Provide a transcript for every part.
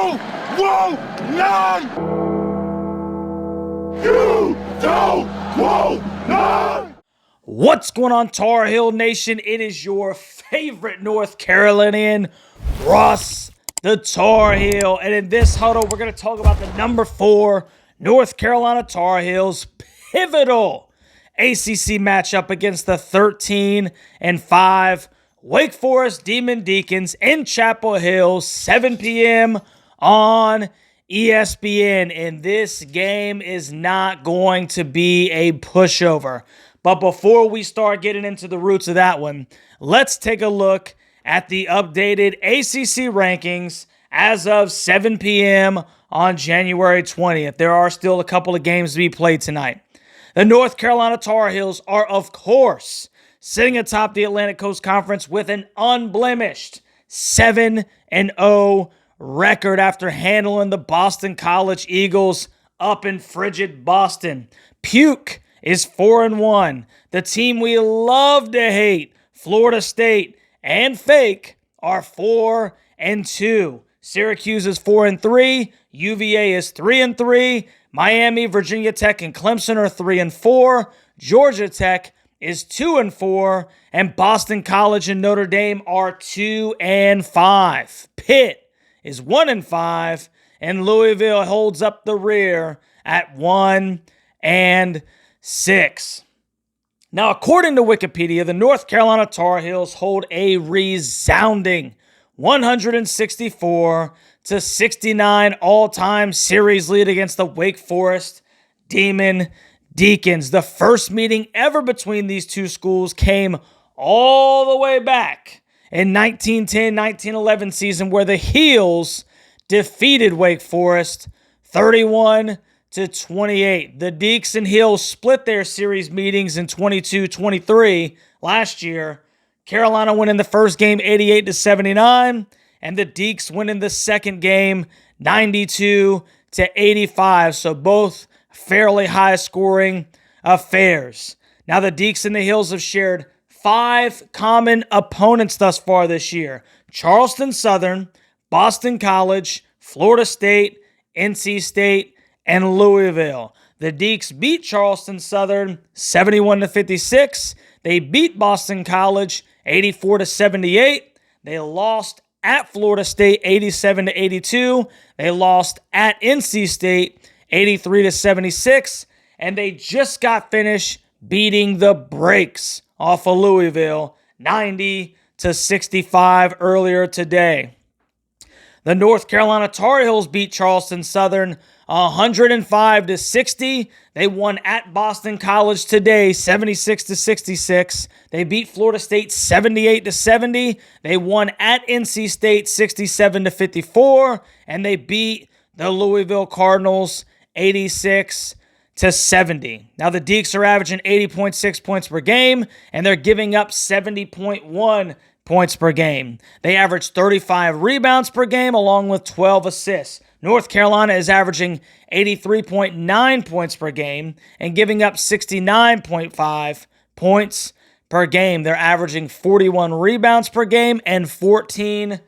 won't none! You don't want none! What's going on, Tar Heel Nation? It is your favorite North Carolinian, Ross the Tar Heel. And in this huddle, we're going to talk about the number 4 North Carolina Tar Heels pivotal ACC matchup against the 13-5 Wake Forest Demon Deacons in Chapel Hill, 7 p.m. on ESPN. And this game is not going to be a pushover. But before we start getting into the roots of that one, let's take a look at the updated ACC rankings as of 7 p.m. on January 20th. There are still a couple of games to be played tonight. The North Carolina Tar Heels are, of course, sitting atop the Atlantic Coast Conference with an unblemished 7-0 record after handling the Boston College Eagles up in frigid Boston. Puke is 4-1. The team we love to hate, Florida State and Fake, are 4-2. Syracuse is 4-3. UVA is 3-3. Miami, Virginia Tech, and Clemson are 3-4. Georgia Tech is 2-4, and Boston College and Notre Dame are 2-5. Pitt is 1-5, and Louisville holds up the rear at 1-6. Now, according to Wikipedia, the North Carolina Tar Heels hold a resounding 164-69 all-time series lead against the Wake Forest Demon Deacons. The first meeting ever between these two schools came all the way back in 1910-1911 season, where the Heels defeated Wake Forest 31-28. The Deacs and Heels split their series meetings in 22-23 last year. Carolina winning the first game 88-79, and the Deacs winning the second game 92-85. So both fairly high-scoring affairs. Now the Deacs and the Heels have shared 5 common opponents thus far this year: Charleston Southern, Boston College, Florida State, NC State, and Louisville. The Deacs beat Charleston Southern 71-56. They beat Boston College 84-78. They lost at Florida State 87-82. They lost at NC State 83-76. And they just got finished beating the brakes off of Louisville 90-65 earlier today. The North Carolina Tar Heels beat Charleston Southern 105-60. They won at Boston College today 76-66. They beat Florida State 78-70. They won at NC State 67-54. And they beat the Louisville Cardinals 86-70. Now the Deacs are averaging 80.6 points per game, and they're giving up 70.1 points per game. They average 35 rebounds per game along with 12 assists. North Carolina is averaging 83.9 points per game and giving up 69.5 points per game. They're averaging 41 rebounds per game and 14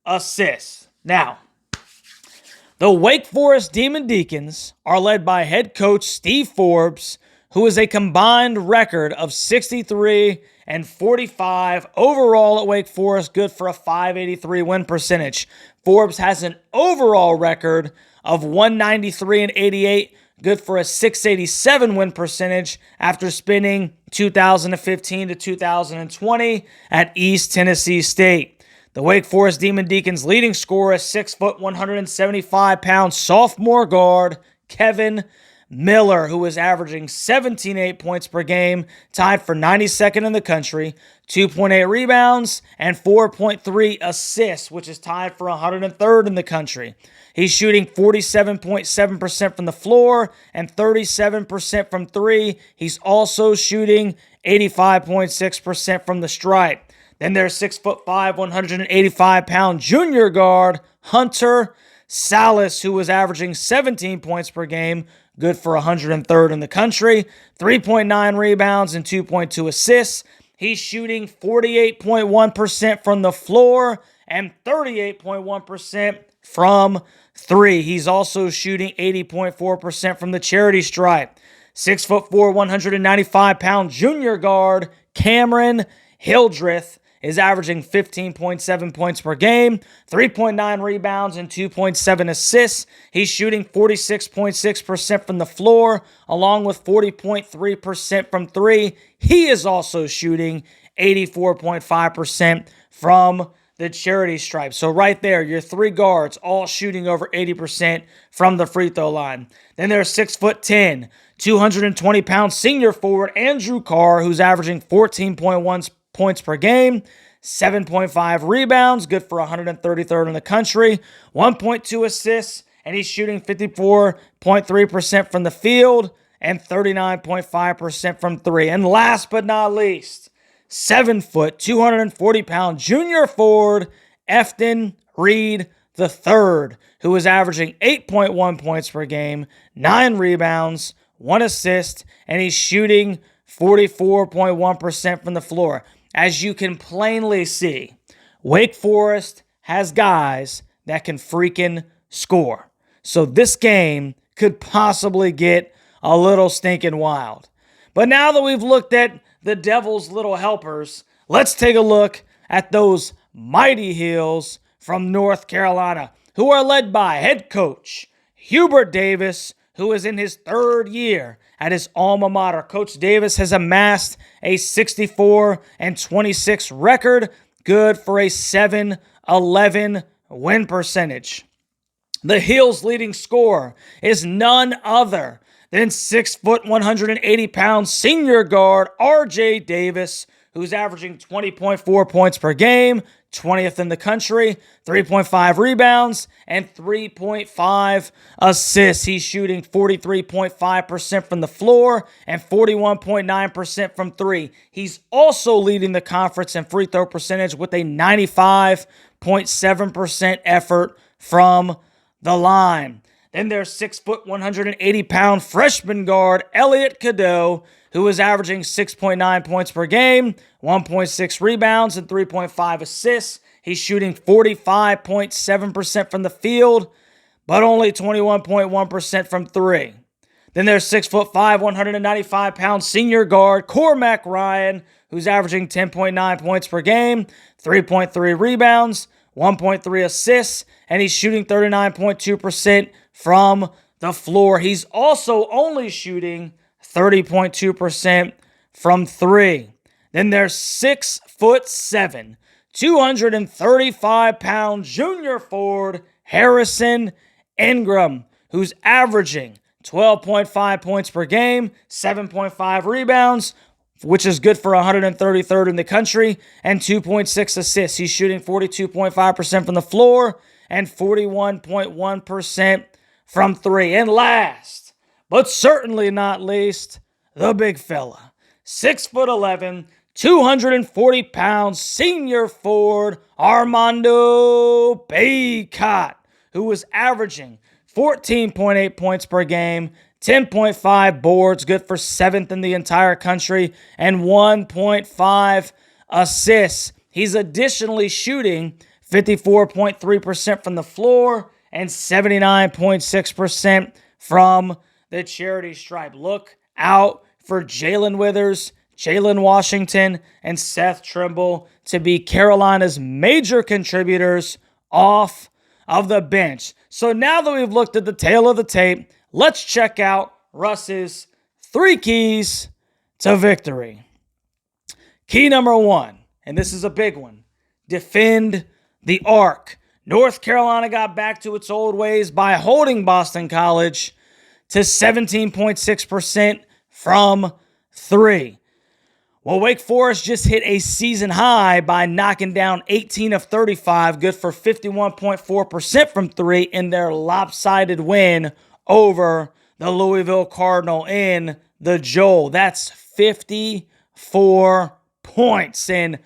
assists. Now, the Wake Forest Demon Deacons are led by head coach Steve Forbes, who is a combined record of 63-45 overall at Wake Forest, good for a .583 win percentage. Forbes has an overall record of 193-88, good for a .687 win percentage after spending 2015 to 2020 at East Tennessee State. The Wake Forest Demon Deacons' leading scorer is 6 foot, 175-pound sophomore guard Kevin Miller, who is averaging 17.8 points per game, tied for 92nd in the country, 2.8 rebounds, and 4.3 assists, which is tied for 103rd in the country. He's shooting 47.7% from the floor and 37% from three. He's also shooting 85.6% from the stripe. Then there's 6'5", 185-pound junior guard Hunter Salas, who was averaging 17 points per game, good for 103rd in the country, 3.9 rebounds and 2.2 assists. He's shooting 48.1% from the floor and 38.1% from three. He's also shooting 80.4% from the charity stripe. 6'4", 195-pound junior guard Cameron Hildreth is averaging 15.7 points per game, 3.9 rebounds, and 2.7 assists. He's shooting 46.6% from the floor, along with 40.3% from three. He is also shooting 84.5% from the charity stripe. So right there, your three guards all shooting over 80% from the free throw line. Then there's 6'10", 220-pound senior forward Andrew Carr, who's averaging 14.1 points per game, 7.5 rebounds, good for 133rd in the country, 1.2 assists, and he's shooting 54.3% from the field and 39.5% from three. And last but not least, 7 foot, 240-pound junior forward Efton Reed III, who is averaging 8.1 points per game, 9 rebounds, 1 assist, and he's shooting 44.1% from the floor. As you can plainly see, Wake Forest has guys that can freaking score. So this game could possibly get a little stinking wild. But now that we've looked at the Devil's little helpers, let's take a look at those mighty Heels from North Carolina, who are led by head coach Hubert Davis, who is in his third year at his alma mater. Coach Davis has amassed a 64-26 record, good for a 7-11 win percentage. The Heels' leading scorer is none other than 6 foot, 180-pound senior guard RJ Davis, who's averaging 20.4 points per game, 20th in the country, 3.5 rebounds, and 3.5 assists. He's shooting 43.5% from the floor and 41.9% from three. He's also leading the conference in free throw percentage with a 95.7% effort from the line. Then there's 6 foot, 180-pound freshman guard Elliot Cadeau, who is averaging 6.9 points per game, 1.6 rebounds, and 3.5 assists. He's shooting 45.7% from the field, but only 21.1% from three. Then there's 6'5", 195-pound senior guard Cormac Ryan, who's averaging 10.9 points per game, 3.3 rebounds, 1.3 assists, and he's shooting 39.2% from the floor. He's also only shooting 30.2% from three. Then there's 6'7", 235-pound junior forward Harrison Ingram, who's averaging 12.5 points per game, 7.5 rebounds, which is good for 133rd in the country, and 2.6 assists. He's shooting 42.5% from the floor and 41.1% from three. And last, but certainly not least, the big fella, 6'11", 240-pound senior forward Armando Baycott, who was averaging 14.8 points per game, 10.5 boards, good for 7th in the entire country, and 1.5 assists. He's additionally shooting 54.3% from the floor and 79.6% from the charity stripe. Look out for Jalen Withers, Jalen Washington, and Seth Trimble to be Carolina's major contributors off of the bench. So now that we've looked at the tail of the tape, let's check out Russ's 3 keys to victory. Key number 1, and this is a big one, defend the arc. North Carolina got back to its old ways by holding Boston College to 17.6% from 3. Well, Wake Forest just hit a season high by knocking down 18 of 35, good for 51.4% from 3 in their lopsided win over the Louisville Cardinal in the Joel. That's 54 points and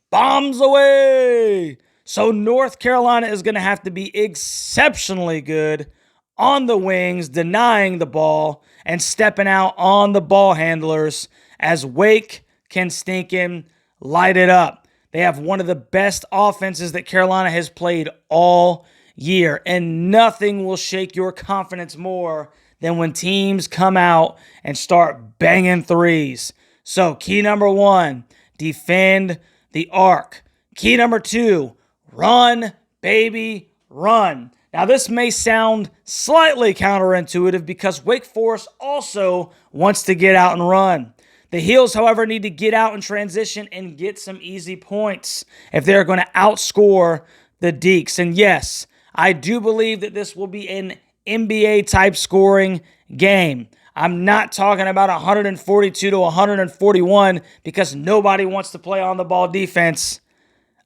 bombs away. So North Carolina is going to have to be exceptionally good on the wings, denying the ball, and stepping out on the ball handlers as Wake can stinking light it up. They have one of the best offenses that Carolina has played all year, and nothing will shake your confidence more than when teams come out and start banging threes. So key number 1, defend the arc. Key number 2, run, baby, run. Now, this may sound slightly counterintuitive because Wake Forest also wants to get out and run. The Heels, however, need to get out in transition and get some easy points if they're going to outscore the Deacs. And yes, I do believe that this will be an NBA-type scoring game. I'm not talking about 142 to 141 because nobody wants to play on the ball defense.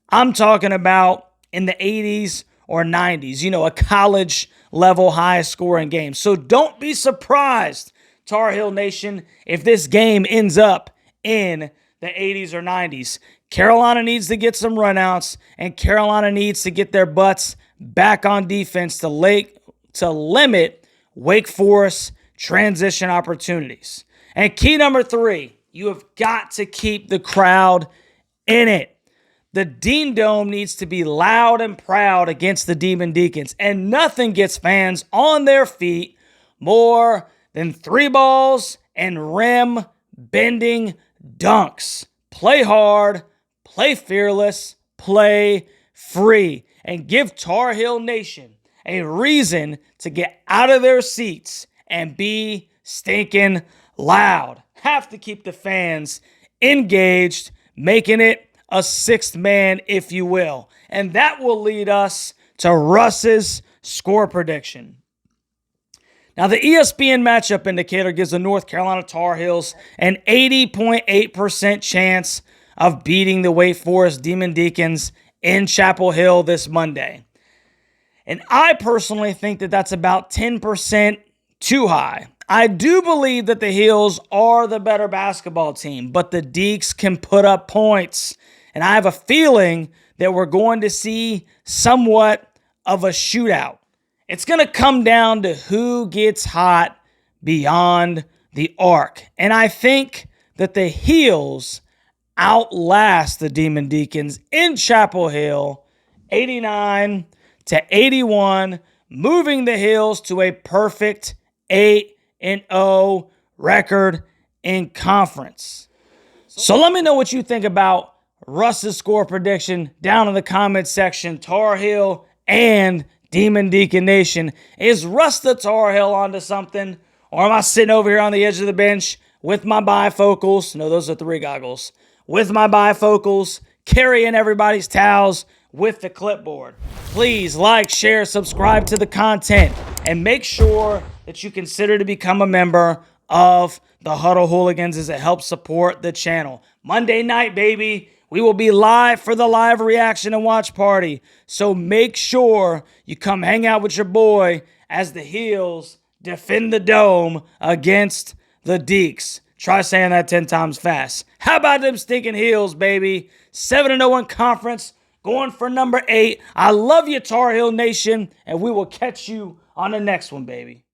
I'm talking about in the 80s or 90s, a college level high scoring game. So don't be surprised, Tar Heel Nation, if this game ends up in the 80s or 90s. Carolina needs to get some runouts, and Carolina needs to get their butts back on defense to limit Wake Forest transition opportunities. And key number 3, you have got to keep the crowd in it. The Dean Dome needs to be loud and proud against the Demon Deacons, and nothing gets fans on their feet more than 3 balls and rim bending dunks. Play hard, play fearless, play free, and give Tar Heel Nation a reason to get out of their seats and be stinking loud. Have to keep the fans engaged, making it a 6th man, if you will. And that will lead us to Russ's score prediction. Now, the ESPN matchup indicator gives the North Carolina Tar Heels an 80.8% chance of beating the Wake Forest Demon Deacons in Chapel Hill this Monday. And I personally think that that's about 10% too high. I do believe that the Heels are the better basketball team, but the Deacs can put up points. And I have a feeling that we're going to see somewhat of a shootout. It's going to come down to who gets hot beyond the arc. And I think that the Heels outlast the Demon Deacons in Chapel Hill 89-81, moving the Heels to a perfect 8-0 record in conference. So let me know what you think about Russ's score prediction down in the comments section. Tar Heel and Demon Deacon Nation. Is Russ the Tar Heel onto something? Or am I sitting over here on the edge of the bench with my bifocals? No, those are 3 goggles. With my bifocals, carrying everybody's towels with the clipboard. Please like, share, subscribe to the content, and make sure that you consider to become a member of the Huddle Hooligans as it helps support the channel. Monday night, baby. We will be live for the live reaction and watch party. So make sure you come hang out with your boy as the Heels defend the Dome against the Deacs. Try saying that 10 times fast. How about them stinking Heels, baby? 7-0 in conference, going for number 8. I love you, Tar Heel Nation, and we will catch you on the next one, baby.